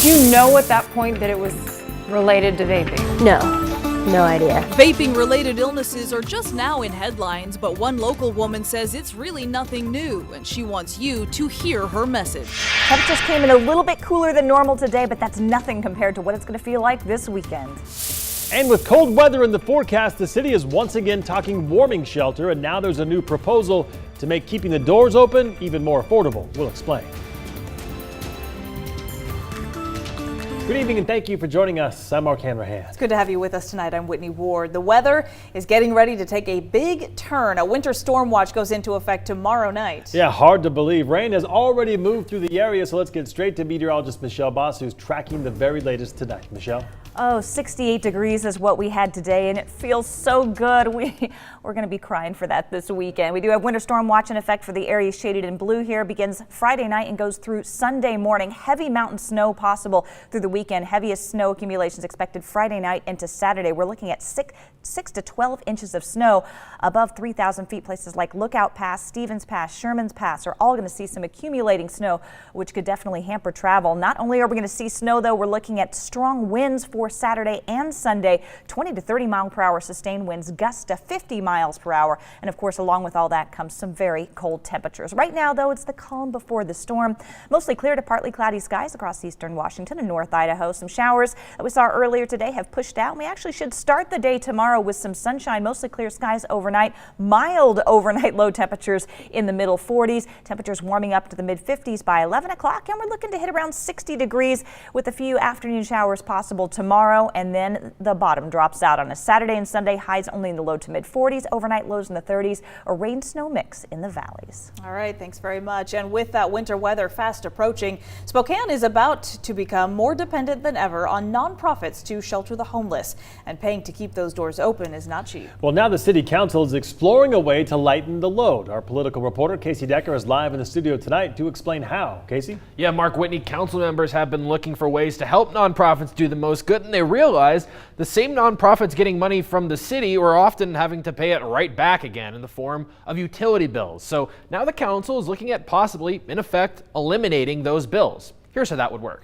Did you know at that point that it was related to vaping? No idea. Vaping-related illnesses are just now in headlines, but one local woman says it's really nothing new, and she wants you to hear her message. Temperatures came in a little bit cooler than normal today, but that's nothing compared to what it's going to feel like this weekend. And with cold weather in the forecast, the city is once again talking warming shelter, and now there's a new proposal to make keeping the doors open even more affordable. We'll explain. Good evening and thank you for joining us. I'm Mark Hanrahan. It's good to have you with us tonight. I'm Whitney Ward. The weather is getting ready to take a big turn. A winter storm watch goes into effect tomorrow night. Yeah, hard to believe. Rain has already moved through the area, so let's get straight to meteorologist Michelle Boss, who's tracking the very latest tonight. Michelle? Oh, 68 degrees is what we had today, and it feels so good. We're going to be crying for that this weekend. We do have winter storm watch in effect for the area shaded in blue here. Begins Friday night and goes through Sunday morning. Heavy mountain snow possible through the weekend. Heaviest snow accumulations expected Friday night into Saturday. We're looking at 6 to 12 inches of snow above 3,000 feet. Places like Lookout Pass, Stevens Pass, Sherman's Pass are all going to see some accumulating snow, which could definitely hamper travel. Not only are we going to see snow, though, we're looking at strong winds for Saturday and Sunday. 20 to 30 mile per hour sustained winds, gusts to 50 miles per hour. And of course, along with all that comes some very cold temperatures. Right now, though, it's the calm before the storm. Mostly clear to partly cloudy skies across eastern Washington and north Idaho. Some showers that we saw earlier today have pushed out. We actually should start the day tomorrow with some sunshine, mostly clear skies overnight. Mild overnight low temperatures in the middle 40s. Temperatures warming up to the mid 50s by 11 o'clock, and we're looking to hit around 60 degrees with a few afternoon showers possible tomorrow, and then the bottom drops out on a Saturday and Sunday. Highs only in the low to mid 40s, overnight lows in the 30s, a rain snow mix in the valleys. All right, thanks very much. And with that winter weather fast approaching, Spokane is about to become more dependent than ever on nonprofits to shelter the homeless, and paying to keep those doors open is not cheap. Well, now the city council is exploring a way to lighten the load. Our political reporter Casey Decker is live in the studio tonight to explain how. Casey? Yeah, Mark, Whitney, council members have been looking for ways to help nonprofits do the most good, and they realize the same nonprofits getting money from the city are often having to pay it right back again in the form of utility bills. So now the council is looking at possibly, in effect, eliminating those bills. Here's how that would work.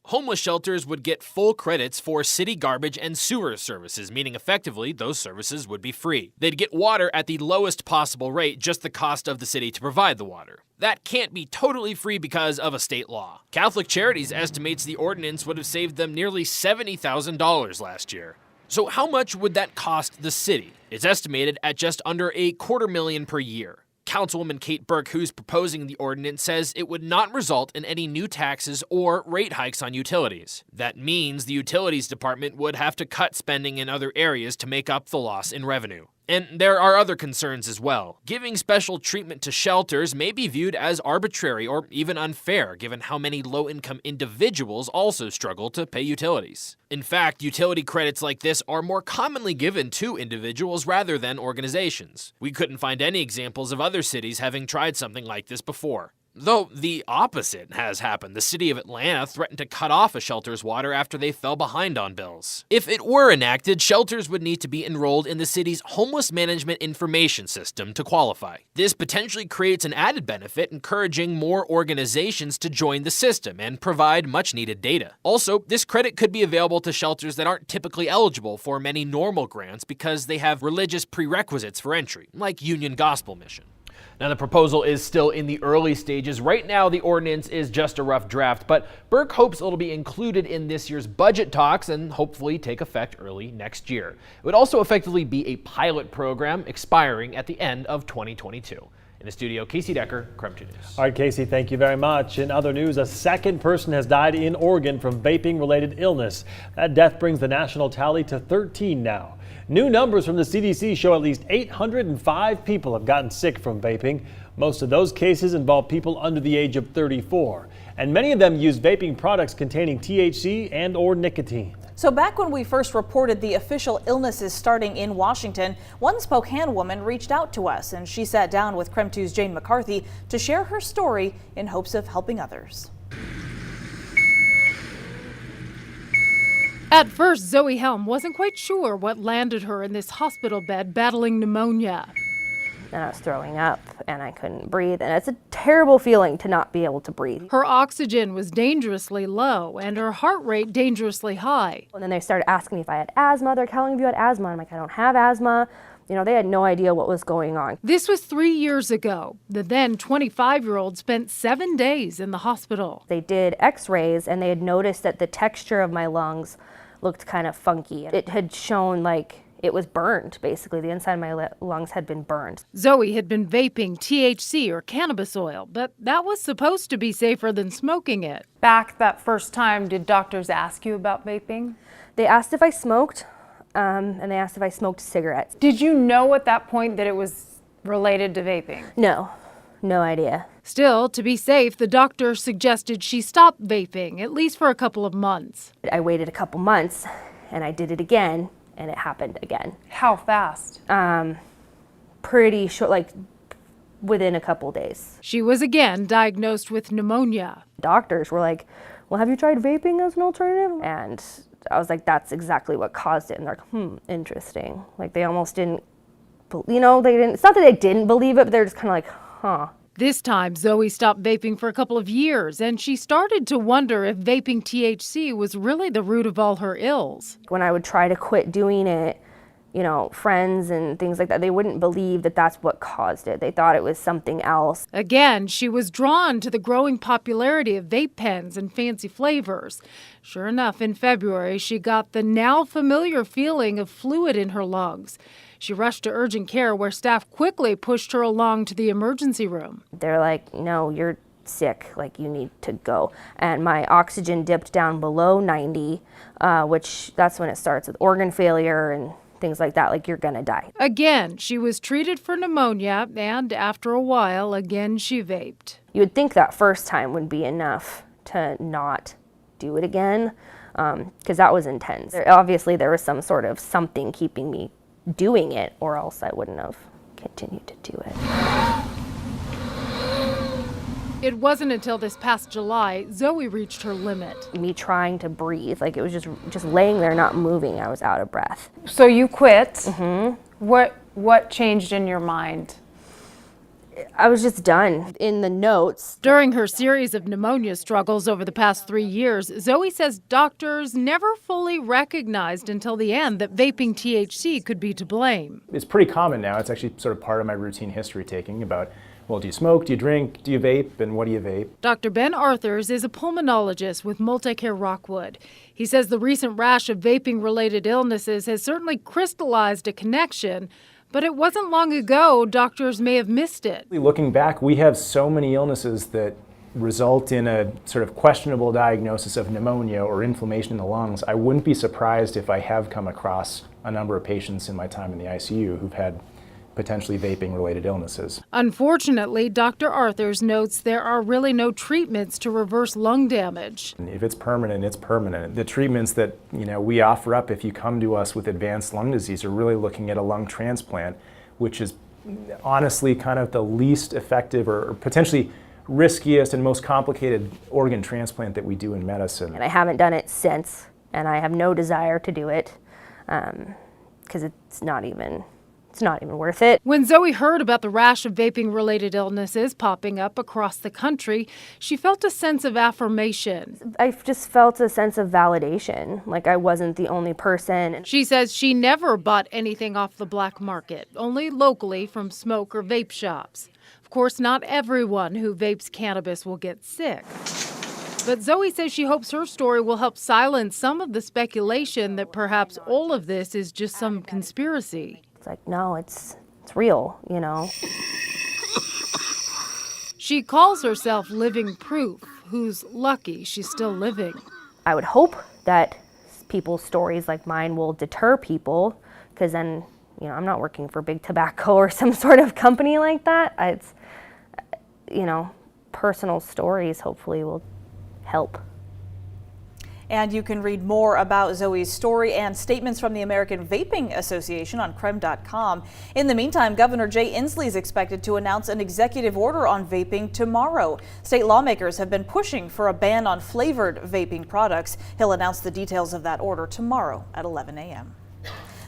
Homeless shelters would get full credits for city garbage and sewer services, meaning effectively those services would be free. They'd get water at the lowest possible rate, just the cost of the city to provide the water. That can't be totally free because of a state law. Catholic Charities estimates the ordinance would have saved them nearly $70,000 last year. So how much would that cost the city? It's estimated at just under $250,000 per year. Councilwoman Kate Burke, who's proposing the ordinance, says it would not result in any new taxes or rate hikes on utilities. That means the utilities department would have to cut spending in other areas to make up the loss in revenue. And there are other concerns as well. Giving special treatment to shelters may be viewed as arbitrary or even unfair, given how many low-income individuals also struggle to pay utilities. In fact, utility credits like this are more commonly given to individuals rather than organizations. We couldn't find any examples of other cities having tried something like this before. Though the opposite has happened. The city of Atlanta threatened to cut off a shelter's water after they fell behind on bills. If it were enacted, shelters would need to be enrolled in the city's homeless management information system to qualify. This potentially creates an added benefit, encouraging more organizations to join the system and provide much-needed data. Also, this credit could be available to shelters that aren't typically eligible for many normal grants because they have religious prerequisites for entry, like Union Gospel Mission. Now, the proposal is still in the early stages. Right now, the ordinance is just a rough draft, but Burke hopes it'll be included in this year's budget talks and hopefully take effect early next year. It would also effectively be a pilot program expiring at the end of 2022. In the studio, Casey Decker, KREM 2 News. All right, Casey, thank you very much. In other news, a second person has died in Oregon from vaping-related illness. That death brings the national tally to 13 now. New numbers from the CDC show at least 805 people have gotten sick from vaping. Most of those cases involve people under the age of 34, and many of them use vaping products containing THC and or nicotine. So back when we first reported the official illnesses starting in Washington, one Spokane woman reached out to us, and she sat down with KREM 2's Jane McCarthy to share her story in hopes of helping others. At first, Zoe Helm wasn't quite sure what landed her in this hospital bed battling pneumonia. and I was throwing up and I couldn't breathe. And it's a terrible feeling to not be able to breathe. Her oxygen was dangerously low and her heart rate dangerously high. And then they started asking me if I had asthma. They're like, how long have you had asthma? I'm like, I don't have asthma. You know, they had no idea what was going on. This was 3 years ago. The then 25-year-old spent 7 days in the hospital. They did x-rays and they had noticed that the texture of my lungs looked kind of funky. It had shown like it was burned, basically. The inside of my lungs had been burned. Zoe had been vaping THC or cannabis oil, but that was supposed to be safer than smoking it. Back that first time, did doctors ask you about vaping? They asked if I smoked, and they asked if I smoked cigarettes. Did you know at that point that it was related to vaping? No idea. Still, to be safe, the doctor suggested she stop vaping, at least for a couple of months. I waited a couple months, and I did it again, and it happened again. How fast? Pretty short, like within a couple days. She was again diagnosed with pneumonia. Doctors were like, well, have you tried vaping as an alternative? And I was like, that's exactly what caused it. And they're like, interesting. Like they almost didn't, they didn't, it's not that they didn't believe it, but they're just kind of like, huh. This time, Zoe stopped vaping for a couple of years, and she started to wonder if vaping THC was really the root of all her ills. When I would try to quit doing it, friends and things like that, they wouldn't believe that that's what caused it. They thought it was something else. Again, she was drawn to the growing popularity of vape pens and fancy flavors. Sure enough, in February, she got the now familiar feeling of fluid in her lungs. She rushed to urgent care where staff quickly pushed her along to the emergency room. They're like, no, you're sick, like you need to go. And my oxygen dipped down below 90, which that's when it starts with organ failure and things like that, like you're gonna die. Again, she was treated for pneumonia, and after a while, again she vaped. You would think that first time would be enough to not do it again, because that was intense. Obviously, there was some sort of something keeping me doing it, or else I wouldn't have continued to do it. It wasn't until this past July Zoe reached her limit. Me trying to breathe, like it was just laying there not moving, I was out of breath. So you quit. Mm-hmm. What changed in your mind? I was just done. In the notes, during her series of pneumonia struggles over the past 3 years, Zoe says doctors never fully recognized until the end that vaping THC could be to blame. It's pretty common now. It's actually sort of part of my routine history taking about, well, do you smoke, do you drink, do you vape, and what do you vape? Dr. Ben Arthurs is a pulmonologist with Multicare Rockwood. He says the recent rash of vaping-related illnesses has certainly crystallized a connection, but it wasn't long ago doctors may have missed it. Looking back, we have so many illnesses that result in a sort of questionable diagnosis of pneumonia or inflammation in the lungs. I wouldn't be surprised if I have come across a number of patients in my time in the ICU who've had potentially vaping-related illnesses. Unfortunately, Dr. Arthurs notes there are really no treatments to reverse lung damage. And if it's permanent, it's permanent. The treatments that we offer up if you come to us with advanced lung disease are really looking at a lung transplant, which is honestly kind of the least effective or potentially riskiest and most complicated organ transplant that we do in medicine. And I haven't done it since, and I have no desire to do it because it's not even worth it. When Zoe heard about the rash of vaping-related illnesses popping up across the country, she felt a sense of affirmation. I just felt a sense of validation, like I wasn't the only person. She says she never bought anything off the black market, only locally from smoke or vape shops. Of course, not everyone who vapes cannabis will get sick. But Zoe says she hopes her story will help silence some of the speculation that perhaps all of this is just some conspiracy. It's like, no, it's real, She calls herself living proof, who's lucky she's still living. I would hope that people's stories like mine will deter people, because then, I'm not working for Big Tobacco or some sort of company like that. It's, personal stories hopefully will help. And you can read more about Zoe's story and statements from the American Vaping Association on KREM.com. In the meantime, Governor Jay Inslee is expected to announce an executive order on vaping tomorrow. State lawmakers have been pushing for a ban on flavored vaping products. He'll announce the details of that order tomorrow at 11 a.m.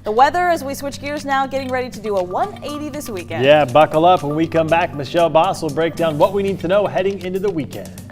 The weather as we switch gears now, getting ready to do a 180 this weekend. Yeah, buckle up. When we come back, Michelle Boss will break down what we need to know heading into the weekend.